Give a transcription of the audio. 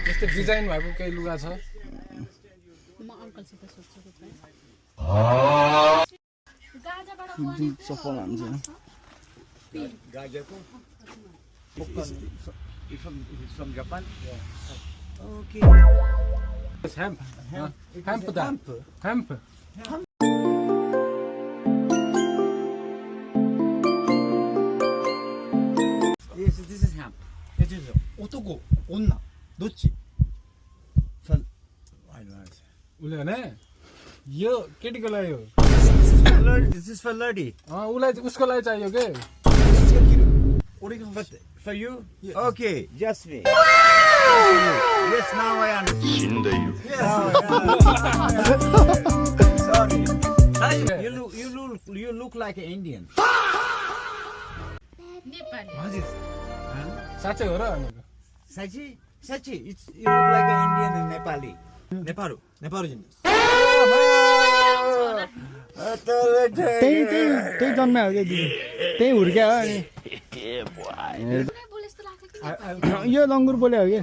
यस्तो डिजाइन भएको केही लुगा छ म अंकलसित सोध्छु चाहिँ चप्पल हान्छ गाजरको from Japan. Okay. It's hemp. Hemp. Yes, this is hemp. It is otoko, onna, dochi? Fun. I don't know. उले भने यो केटीको लागि हो This is for lady. उलाई उसको लागि चाहियो के But for you? Yes. Okay, just me. Yes, now I understand. Sorry. You look like an Indian. Nepali साच्चै हो र भनेको Sachi, you look like an Indian and Nepali. Nepal जिन त्यही जन्मे हो कि त्यही हुर्क्या हो अनि बोले जस्तो लाग्छ कि यो लङ्गुर बोले हो कि